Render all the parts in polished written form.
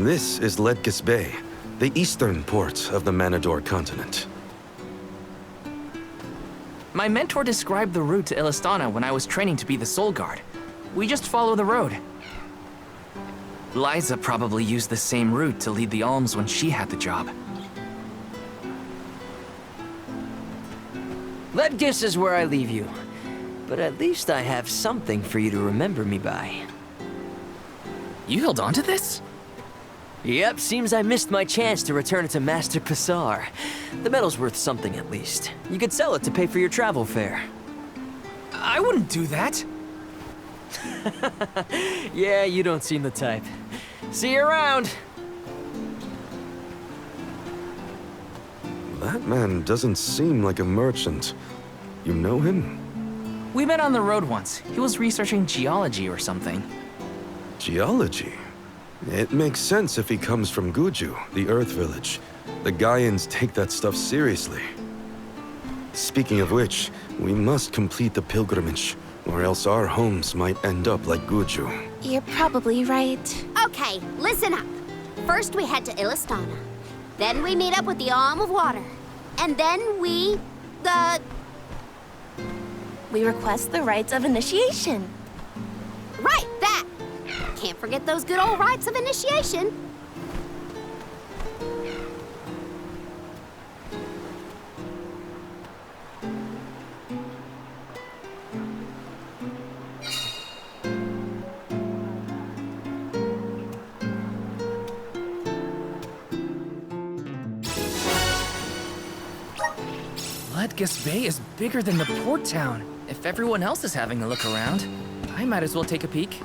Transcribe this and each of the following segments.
This is Ledges Bay, the eastern port of the Manador continent. My mentor described the route to Illistana when I was training to be the Soul Guard. We just follow the road. Liza probably used the same route to lead the alms when she had the job. Ledges is where I leave you. But at least I have something for you to remember me by. You held on to this? Yep, seems I missed my chance to return it to Master Passar. The medal's worth something at least. You could sell it to pay for your travel fare. I wouldn't do that. Yeah, you don't seem the type. See you around! That man doesn't seem like a merchant. You know him? We met on the road once. He was researching geology or something. Geology? It makes sense if he comes from Guju, the Earth Village. The Gaians take that stuff seriously. Speaking of which, we must complete the pilgrimage, or else our homes might end up like Guju. You're probably right. Okay, listen up. First we head to Illistana. Then we meet up with the Alm of Water. And then we... We request the rites of initiation. Right, that! Can't forget those good old rites of initiation. Ledges Bay is bigger than the port town. If everyone else is having a look around, I might as well take a peek.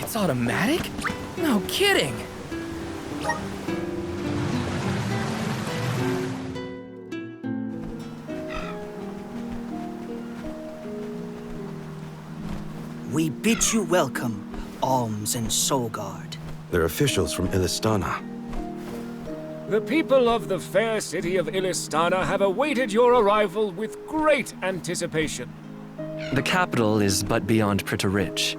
It's automatic? No kidding! We bid you welcome, Alms and Soul Guard. They're officials from Illistana. The people of the fair city of Illistana have awaited your arrival with great anticipation. The capital is but beyond Pritta Ridge.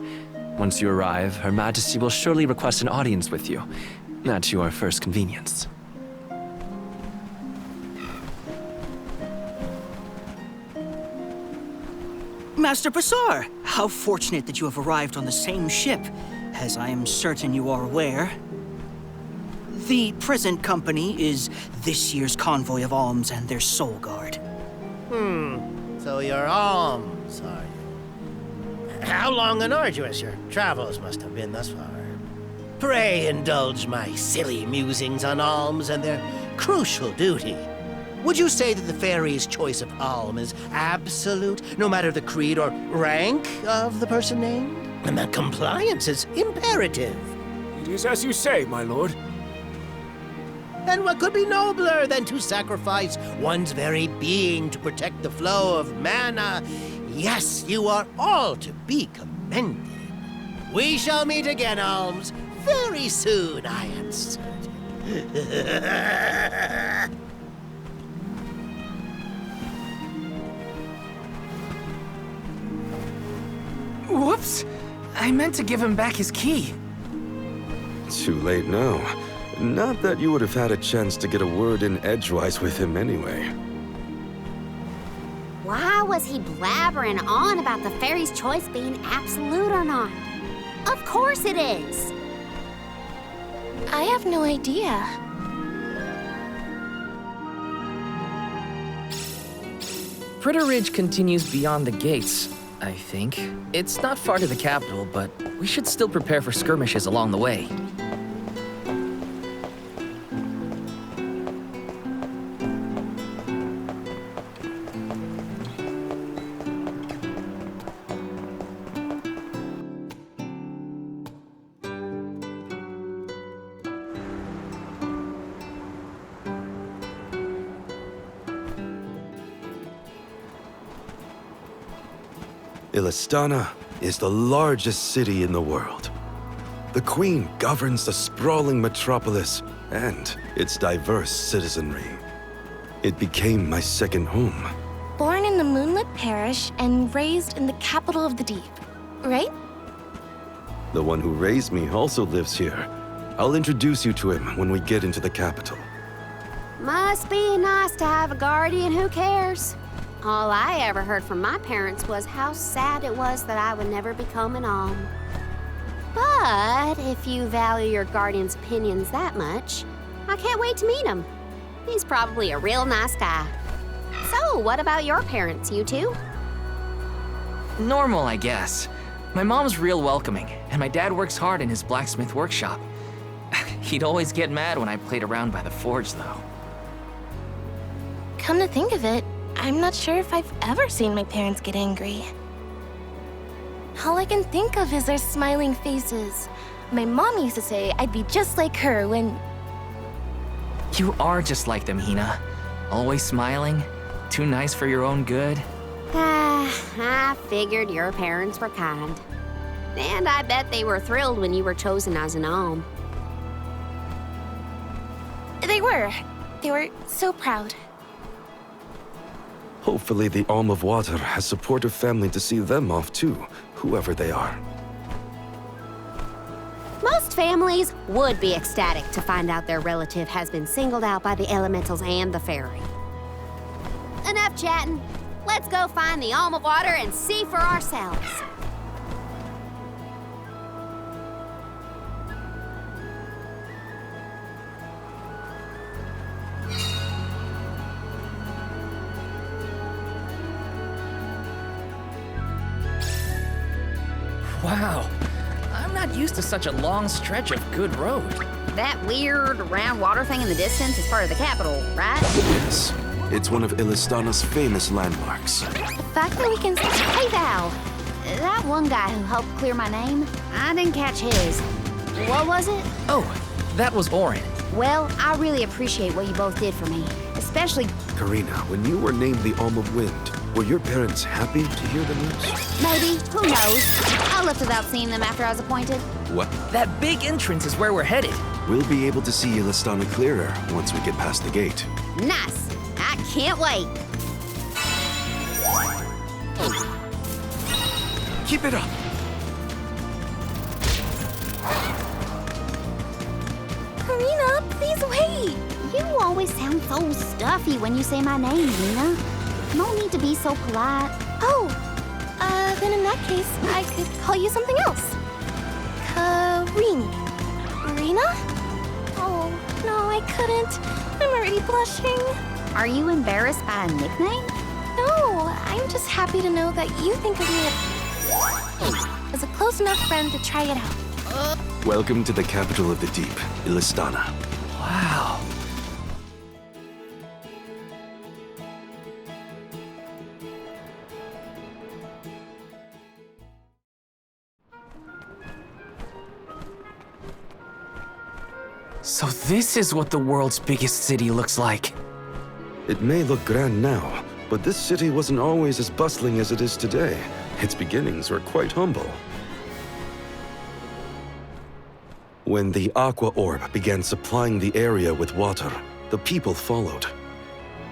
Once you arrive, Her Majesty will surely request an audience with you, at your first convenience. Master Passar, how fortunate that you have arrived on the same ship, as I am certain you are aware. The present company is this year's convoy of alms and their Soul Guard. So you're alms, are you? How long and arduous your travels must have been thus far. Pray indulge my silly musings on alms and their crucial duty. Would you say that the fairy's choice of alm is absolute, no matter the creed or rank of the person named? And that compliance is imperative. It is as you say, my lord. And what could be nobler than to sacrifice one's very being to protect the flow of mana? Yes, you are all to be commended. We shall meet again, Alms, very soon, I am certain. Whoops! I meant to give him back his key. Too late now. Not that you would have had a chance to get a word in edgewise with him anyway. Why was he blabbering on about the fairy's choice being absolute or not? Of course it is! I have no idea. Pritta Ridge continues beyond the gates, I think. It's not far to the capital, but we should still prepare for skirmishes along the way. Illistana is the largest city in the world. The Queen governs the sprawling metropolis and its diverse citizenry. It became my second home. Born in the moonlit parish and raised in the capital of the deep, right? The one who raised me also lives here. I'll introduce you to him when we get into the capital. Must be nice to have a guardian who cares. All I ever heard from my parents was how sad it was that I would never become an alm. But if you value your guardian's opinions that much, I can't wait to meet him. He's probably a real nice guy. So, what about your parents, you two? Normal, I guess. My mom's real welcoming, and my dad works hard in his blacksmith workshop. He'd always get mad when I played around by the forge, though. Come to think of it, I'm not sure if I've ever seen my parents get angry. All I can think of is their smiling faces. My mom used to say I'd be just like her when... You are just like them, Hina. Always smiling, too nice for your own good. I figured your parents were kind. And I bet they were thrilled when you were chosen as an alm. They were. They were so proud. Hopefully the Alm of Water has supportive family to see them off too, whoever they are. Most families would be ecstatic to find out their relative has been singled out by the elementals and the fairy. Enough chatting. Let's go find the Alm of Water and see for ourselves. Wow, I'm not used to such a long stretch of good road. That weird round water thing in the distance is part of the capital, right? Yes, it's one of Illistana's famous landmarks. The fact that we can... Hey, Val. That one guy who helped clear my name, I didn't catch his. What was it? Oh, that was Orin. Well, I really appreciate what you both did for me. Especially... Karina, when you were named the Alm of Wind, were your parents happy to hear the news? maybe. Who knows? I left without seeing them after I was appointed. What? That big entrance is where we're headed. We'll be able to see Illistana clearer once we get past the gate. Nice. I can't wait. Keep it up! Karina, please wait! You always sound so stuffy when you say my name, Nina. No need to be so polite. Oh, then in that case, I could call you something else. Karine. Karina? Oh, no, I couldn't. I'm already blushing. Are you embarrassed by a nickname? No, I'm just happy to know that you think of me as a close enough friend to try it out. Welcome to the capital of the deep, Illistana. Wow. So this is what the world's biggest city looks like. It may look grand now, but this city wasn't always as bustling as it is today. Its beginnings were quite humble. When the Aqua Orb began supplying the area with water, the people followed.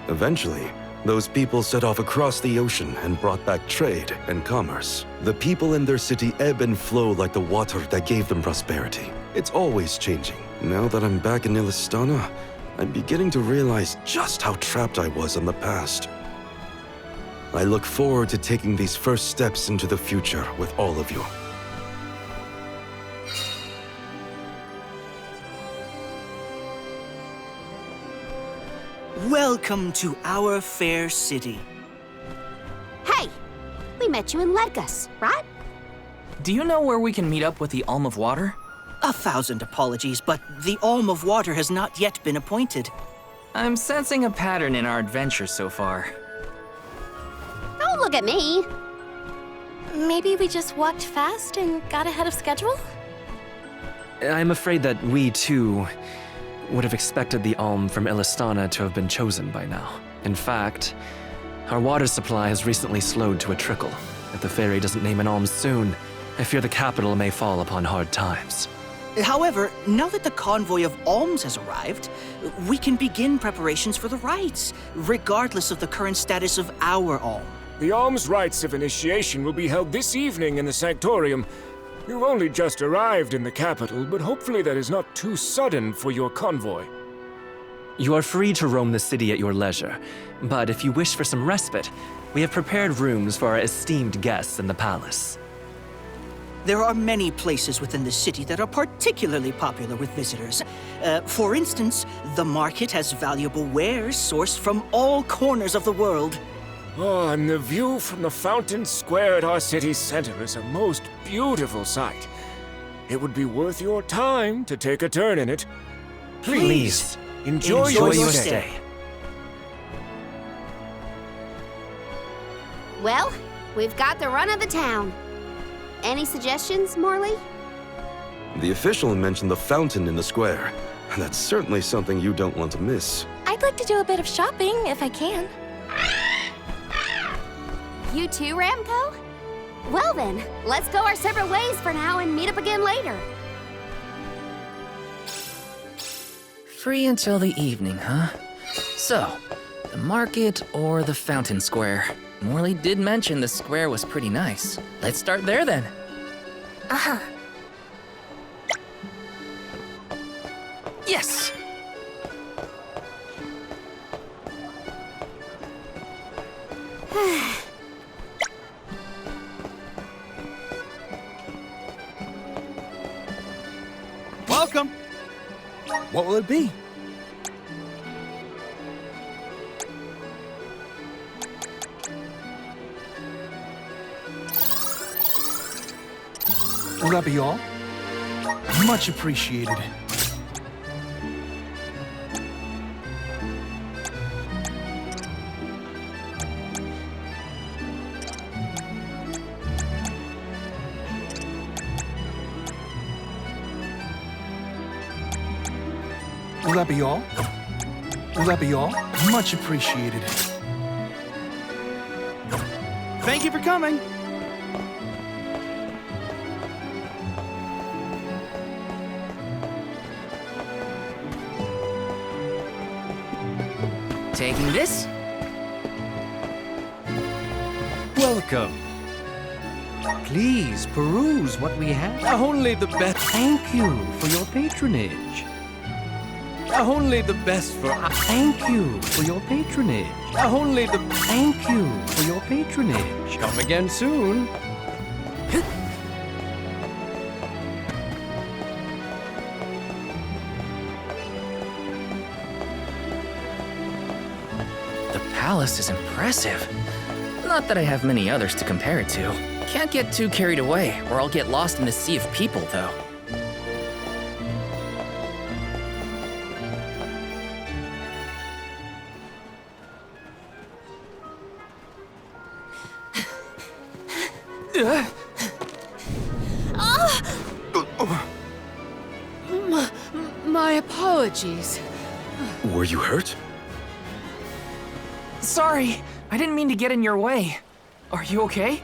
Eventually, those people set off across the ocean and brought back trade and commerce. The people in their city ebb and flow like the water that gave them prosperity. It's always changing. Now that I'm back in Illistana, I'm beginning to realize just how trapped I was in the past. I look forward to taking these first steps into the future with all of you. Welcome to our fair city. Hey, we met you in Ledgus, right? Do you know where we can meet up with the Alm of Water? 1,000 apologies, but the Alm of Water has not yet been appointed. I'm sensing a pattern in our adventure so far. Don't look at me. Maybe we just walked fast and got ahead of schedule? I'm afraid that we, too, would have expected the Alm from Illistana to have been chosen by now. In fact, our water supply has recently slowed to a trickle. If the fairy doesn't name an Alm soon, I fear the capital may fall upon hard times. However, now that the convoy of alms has arrived, we can begin preparations for the rites, regardless of the current status of our alm. The alms rites of initiation will be held this evening in the Sanctorium. You've only just arrived in the capital, but hopefully that is not too sudden for your convoy. You are free to roam the city at your leisure, but if you wish for some respite, we have prepared rooms for our esteemed guests in the palace. There are many places within the city that are particularly popular with visitors. For instance, the market has valuable wares sourced from all corners of the world. Oh, and the view from the fountain square at our city center is a most beautiful sight. It would be worth your time to take a turn in it. Please, enjoy enjoy your your stay. stay. Well, we've got the run of the town. Any suggestions, Morley? The official mentioned the fountain in the square. That's certainly something you don't want to miss. I'd like to do a bit of shopping if I can. You too, Ramco? Well then, let's go our separate ways for now and meet up again later. Free until the evening, huh? So, the market or the fountain square? Morley did mention the square was pretty nice. Let's start there then. Uh-huh. Yes! Welcome. What will it be? Will that be all? Much appreciated. Will that be all? Will that be all? Much appreciated. Thank you for coming. Taking this? Welcome. Please peruse what we have. Only the best. Thank you for your patronage. Only the best for. Thank you for your patronage. Only the. Thank you for your patronage. Come again soon. The palace is impressive. Not that I have many others to compare it to. Can't get too carried away, or I'll get lost in the sea of people, though. My apologies. Were you hurt? Sorry, I didn't mean to get in your way. Are you okay?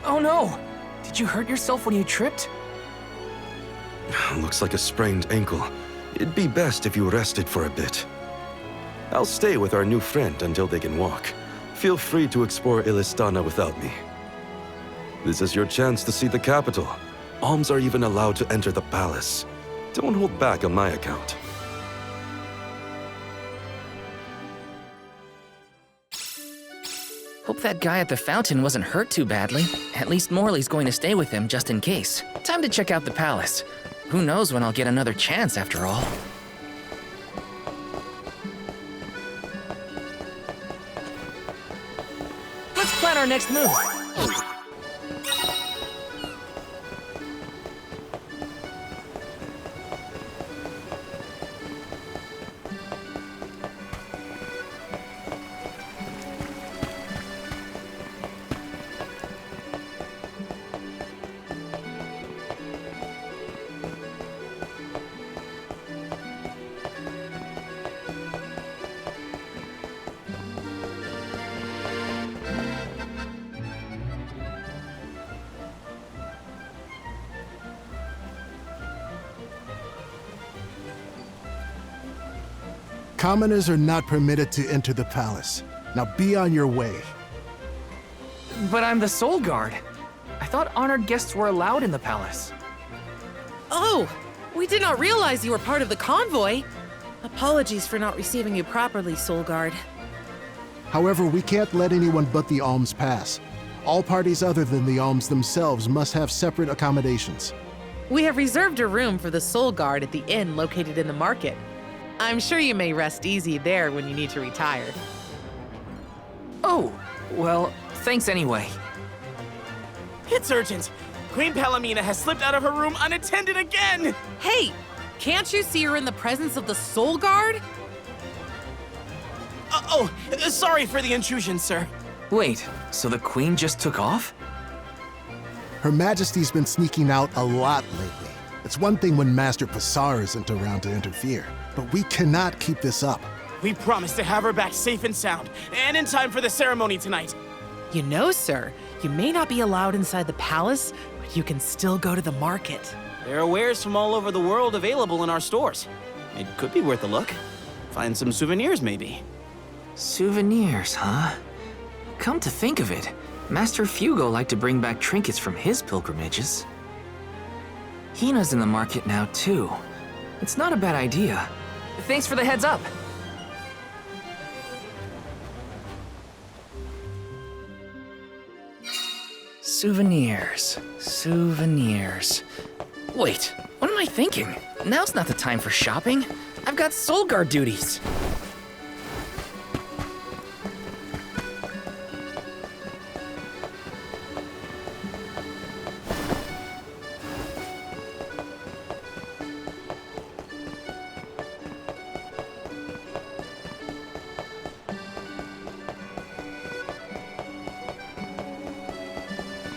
Oh no! Did you hurt yourself when you tripped? Looks like a sprained ankle. It'd be best if you rested for a bit. I'll stay with our new friend until they can walk. Feel free to explore Illistana without me. This is your chance to see the capital. Alms are even allowed to enter the palace. Don't hold back on my account. Hope that guy at the fountain wasn't hurt too badly. At least Morley's going to stay with him just in case. Time to check out the palace. Who knows when I'll get another chance after all. Let's plan our next move. Commoners are not permitted to enter the palace. Now be on your way. But I'm the Soul Guard. I thought honored guests were allowed in the palace. Oh, we did not realize you were part of the convoy. Apologies for not receiving you properly, Soul Guard. However, we can't let anyone but the alms pass. All parties other than the alms themselves must have separate accommodations. We have reserved a room for the Soul Guard at the inn located in the market. I'm sure you may rest easy there when you need to retire. Oh, well, thanks anyway. It's urgent. Queen Palamena has slipped out of her room unattended again! Hey, can't you see her in the presence of the Soul Guard? Sorry for the intrusion, sir. Wait, so the Queen just took off? Her Majesty's been sneaking out a lot lately. It's one thing when Master Passar isn't around to interfere, but we cannot keep this up. We promised to have her back safe and sound, and in time for the ceremony tonight. You know, sir, you may not be allowed inside the palace, but you can still go to the market. There are wares from all over the world available in our stores. It could be worth a look. Find some souvenirs, maybe. Souvenirs, huh? Come to think of it, Master Fugo liked to bring back trinkets from his pilgrimages. Hina's in the market now, too. It's not a bad idea. Thanks for the heads up. Souvenirs. Wait, what am I thinking? Now's not the time for shopping. I've got Soul Guard duties.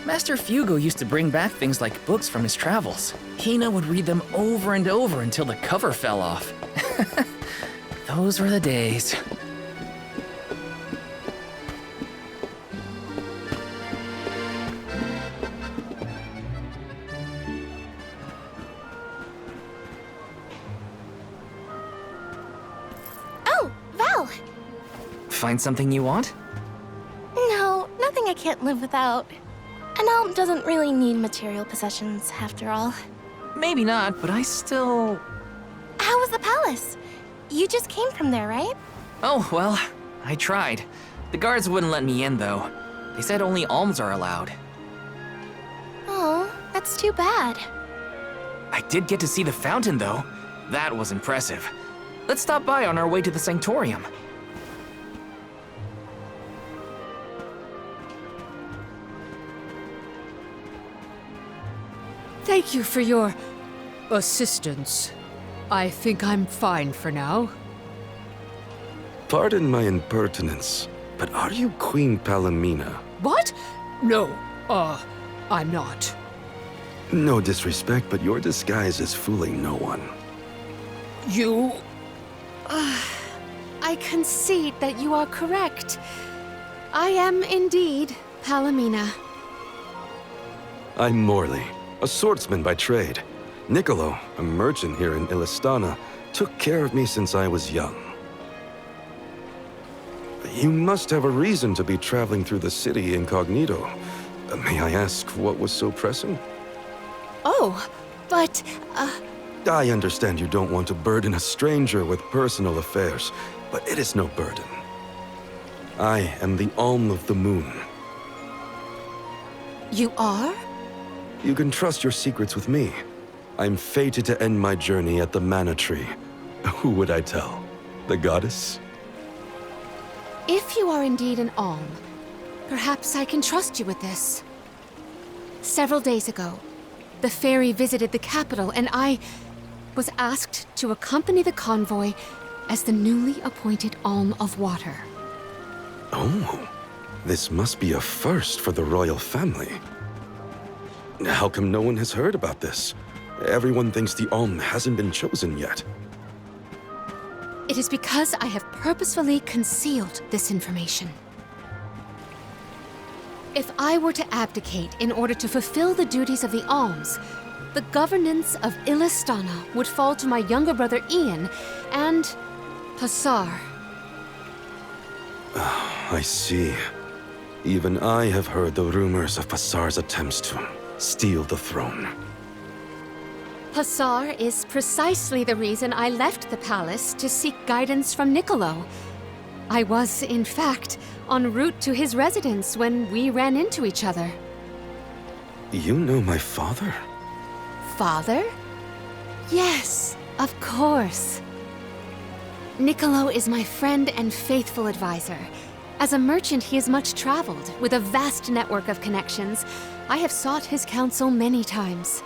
Master Fugo used to bring back things like books from his travels. Hina would read them over and over until the cover fell off. Those were the days. Oh, Val! Find something you want? No, nothing I can't live without. An elm doesn't really need material possessions, after all. Maybe not, but I still... How was the palace? You just came from there, right? Oh, well, I tried. The guards wouldn't let me in, though. They said only alms are allowed. Oh, that's too bad. I did get to see the fountain, though. That was impressive. Let's stop by on our way to the Sanctorium. Thank you for your assistance. I think I'm fine for now. Pardon my impertinence, but are you Queen Palamena? What? No, I'm not. No disrespect, but your disguise is fooling no one. You... I concede that you are correct. I am indeed Palamena. I'm Morley, a swordsman by trade. Niccolo, a merchant here in Illistana, took care of me since I was young. You must have a reason to be traveling through the city incognito. May I ask what was so pressing? Oh, but, I understand you don't want to burden a stranger with personal affairs, but it is no burden. I am the Alm of the Moon. You are? You can trust your secrets with me. I'm fated to end my journey at the Mana Tree. Who would I tell? The goddess? If you are indeed an alm, perhaps I can trust you with this. Several days ago, the fairy visited the capital, and I was asked to accompany the convoy as the newly appointed Alm of Water. Oh, this must be a first for the royal family. How come no one has heard about this? Everyone thinks the Alm hasn't been chosen yet. It is because I have purposefully concealed this information. If I were to abdicate in order to fulfill the duties of the alms, the governance of Illistana would fall to my younger brother Ian, and Passar. I see. Even I have heard the rumors of Passar's attempts to steal the throne. Passar is precisely the reason I left the palace to seek guidance from Niccolo. I was, in fact, en route to his residence when we ran into each other. You know my father? Father? Yes, of course. Niccolo is my friend and faithful advisor. As a merchant, he is much traveled, with a vast network of connections. I have sought his counsel many times.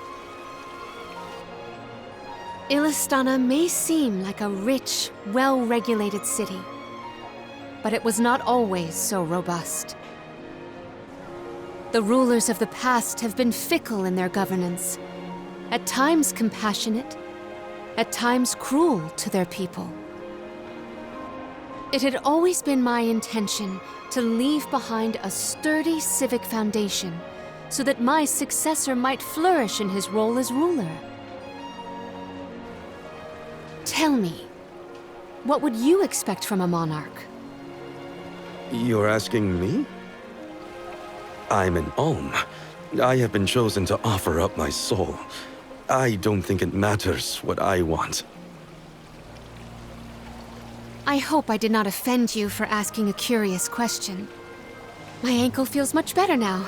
Illistana may seem like a rich, well-regulated city, but it was not always so robust. The rulers of the past have been fickle in their governance, at times compassionate, at times cruel to their people. It had always been my intention to leave behind a sturdy civic foundation so that my successor might flourish in his role as ruler. Tell me, what would you expect from a monarch? You're asking me? I'm an Alm. I have been chosen to offer up my soul. I don't think it matters what I want. I hope I did not offend you for asking a curious question. My ankle feels much better now.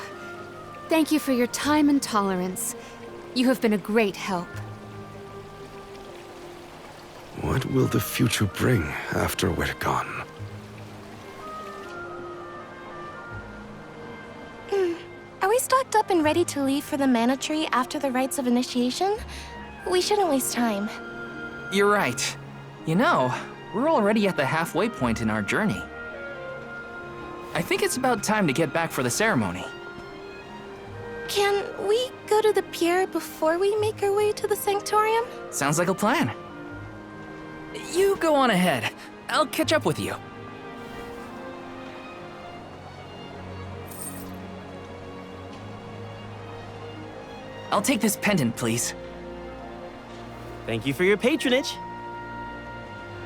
Thank you for your time and tolerance. You have been a great help. What will the future bring after we're gone? Are we stocked up and ready to leave for the Mana Tree after the rites of initiation? We shouldn't waste time. You're right. You know, we're already at the halfway point in our journey. I think it's about time to get back for the ceremony. Can we go to the pier before we make our way to the Sanctorium? Sounds like a plan. You go on ahead. I'll catch up with you. I'll take this pendant, please. Thank you for your patronage.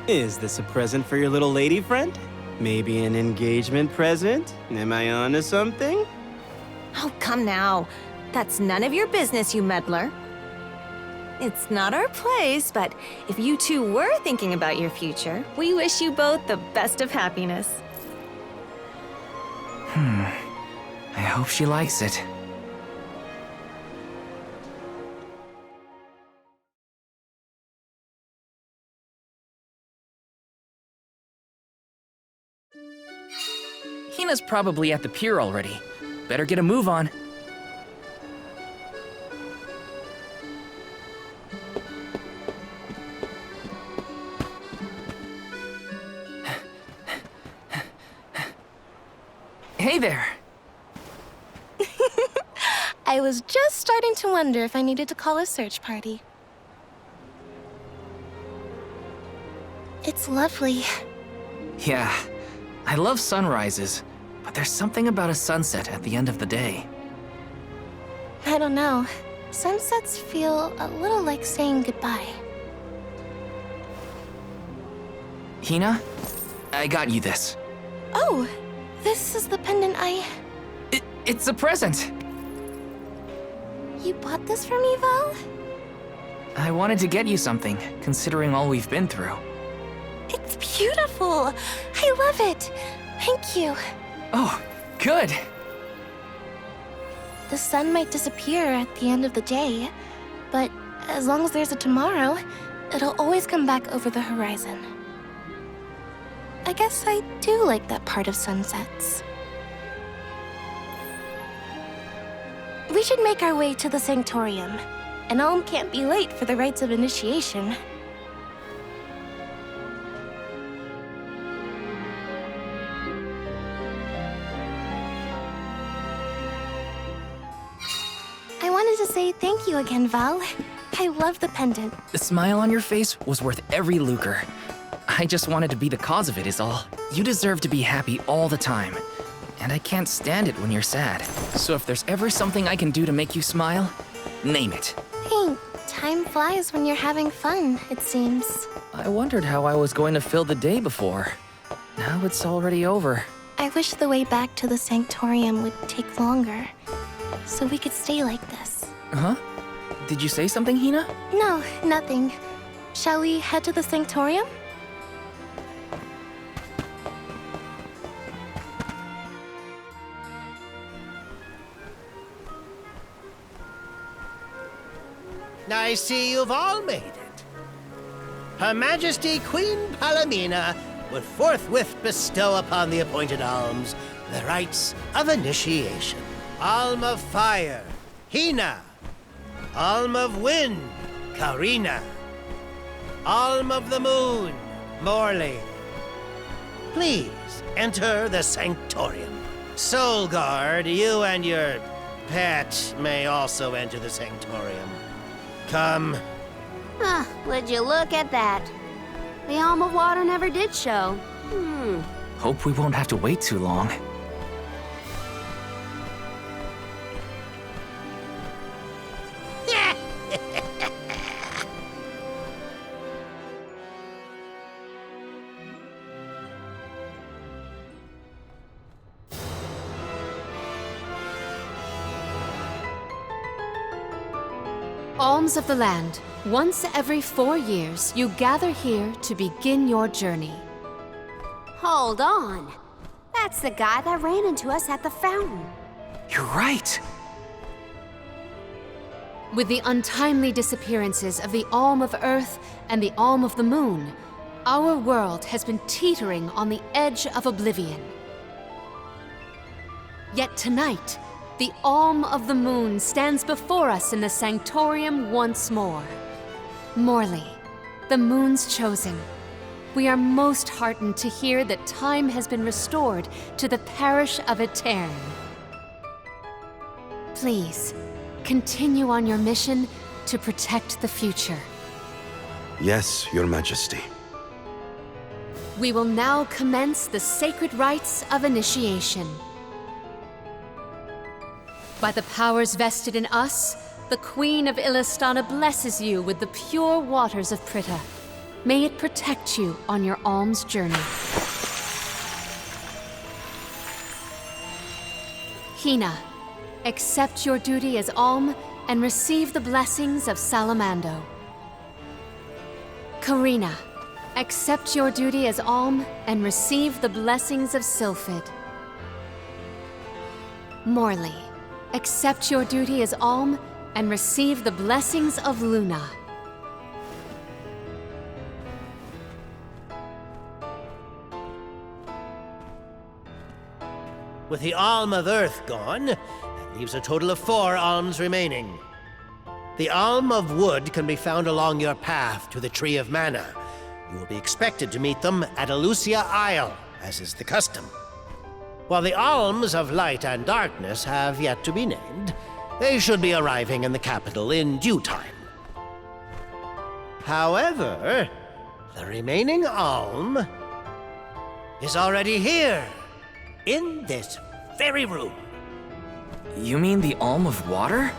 Is this a present for your little lady friend? Maybe an engagement present? Am I onto something? Oh, come now. That's none of your business, you meddler. It's not our place, but if you two were thinking about your future, we wish you both the best of happiness. I hope she likes it. Hina's probably at the pier already. Better get a move on. Hey there. I was just starting to wonder if I needed to call a search party. It's lovely. Yeah, I love sunrises, but there's something about a sunset at the end of the day. I don't know. Sunsets feel a little like saying goodbye. Hina, I got you this. Oh, this is the pendant It's a present! You bought this for me, Val? I wanted to get you something, considering all we've been through. It's beautiful! I love it! Thank you. Oh, good! The sun might disappear at the end of the day, but as long as there's a tomorrow, it'll always come back over the horizon. I guess I do like that part of sunsets. We should make our way to the Sanctorium. An alm can't be late for the rites of initiation. I wanted to say thank you again, Val. I love the pendant. The smile on your face was worth every lucre. I just wanted to be the cause of it is all. You deserve to be happy all the time. And I can't stand it when you're sad. So if there's ever something I can do to make you smile, name it. Time flies when you're having fun, it seems. I wondered how I was going to fill the day before. Now it's already over. I wish the way back to the Sanctorium would take longer, so we could stay like this. Huh? Did you say something, Hina? No, nothing. Shall we head to the Sanctorium? I see you've all made it. Her Majesty Queen Palamena would forthwith bestow upon the appointed alms the rites of initiation. Alm of Fire, Hina. Alm of Wind, Karina. Alm of the Moon, Morley. Please enter the Sanctorium. Soul Guard, you and your pet may also enter the Sanctorium. Come. Would you look at that? The Alm of Water never did show. Hope we won't have to wait too long. Alms of the land. Once every 4 years, you gather here to begin your journey. Hold on. That's the guy that ran into us at the fountain. You're right. With the untimely disappearances of the Alm of Earth and the Alm of the Moon, our world has been teetering on the edge of oblivion. Yet tonight, the Alm of the Moon stands before us in the Sanctorium once more. Morley, the Moon's chosen. We are most heartened to hear that time has been restored to the parish of Eterne. Please, continue on your mission to protect the future. Yes, Your Majesty. We will now commence the sacred rites of initiation. By the powers vested in us, the Queen of Illistana blesses you with the pure waters of Pritta. May it protect you on your alms journey. Hina, accept your duty as alm and receive the blessings of Salamando. Karina, accept your duty as alm and receive the blessings of Sylphid. Morley, accept your duty as alm and receive the blessings of Luna. With the Alm of Earth gone, that leaves a total of 4 alms remaining. The Alm of Wood can be found along your path to the Tree of Mana. You will be expected to meet them at Elusia Isle, as is the custom. While the Alms of Light and Darkness have yet to be named, they should be arriving in the capital in due time. However, the remaining Alm is already here, in this very room. You mean the Alm of Water?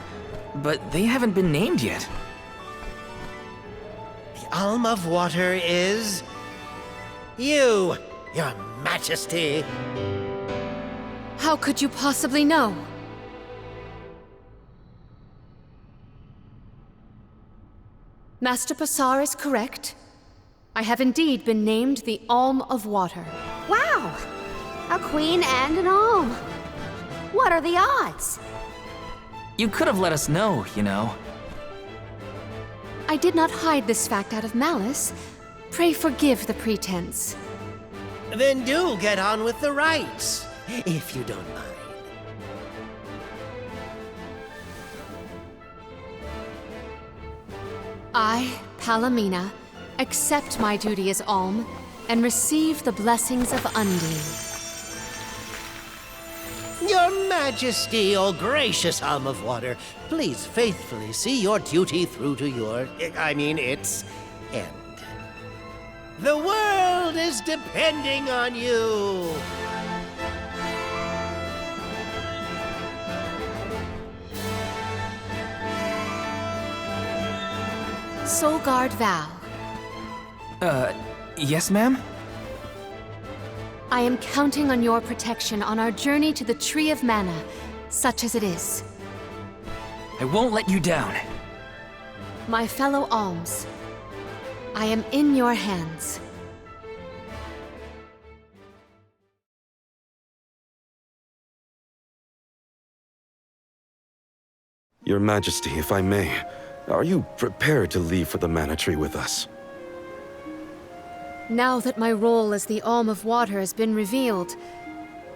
But they haven't been named yet. The Alm of Water is you, Your Majesty. How could you possibly know? Master Passar is correct. I have indeed been named the Alm of Water. Wow! A queen and an alm. What are the odds? You could have let us know, you know. I did not hide this fact out of malice. Pray forgive the pretense. Then do get on with the rites, if you don't mind. I, Palamena, accept my duty as alm and receive the blessings of Undine. Your Majesty, O gracious Alm of Water, please faithfully see your duty through to its end. The world is depending on you. Soul Guard Val. Yes, ma'am? I am counting on your protection on our journey to the Tree of Mana, such as it is. I won't let you down. My fellow alms, I am in your hands. Your Majesty, if I may, are you prepared to leave for the Mana Tree with us? Now that my role as the Alm of Water has been revealed,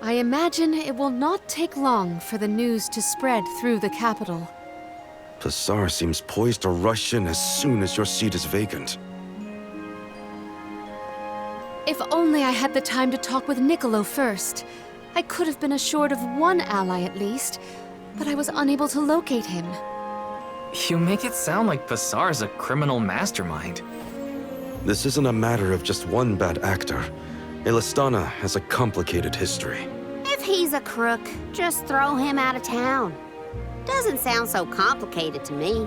I imagine it will not take long for the news to spread through the capital. Pasar seems poised to rush in as soon as your seat is vacant. If only I had the time to talk with Niccolo first. I could have been assured of one ally at least, but I was unable to locate him. You make it sound like Pasar's a criminal mastermind. This isn't a matter of just one bad actor. Illistana has a complicated history. If he's a crook, just throw him out of town. Doesn't sound so complicated to me.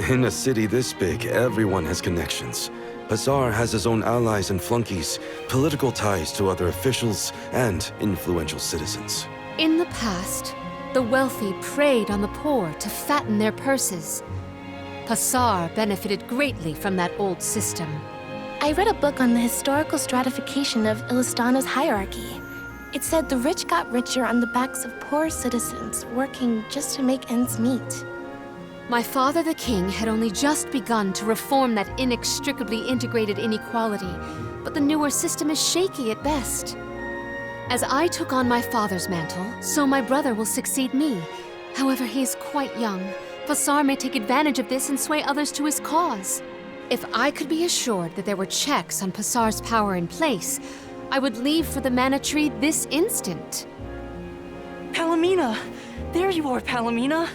In a city this big, everyone has connections. Pasar has his own allies and flunkies, political ties to other officials, and influential citizens. In the past, the wealthy preyed on the poor to fatten their purses. Pasar benefited greatly from that old system. I read a book on the historical stratification of Illistana's hierarchy. It said the rich got richer on the backs of poor citizens, working just to make ends meet. My father the king had only just begun to reform that inextricably integrated inequality, but the newer system is shaky at best. As I took on my father's mantle, so my brother will succeed me. However, he is quite young. Pasar may take advantage of this and sway others to his cause. If I could be assured that there were checks on Pasar's power in place, I would leave for the Mana Tree this instant. Palamena! There you are, Palamena!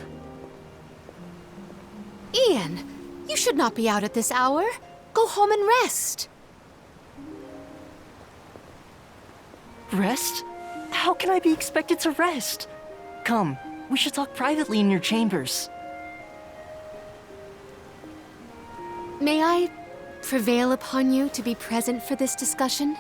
Ian, you should not be out at this hour. Go home and rest. Rest? How can I be expected to rest? Come, we should talk privately in your chambers. May I prevail upon you to be present for this discussion?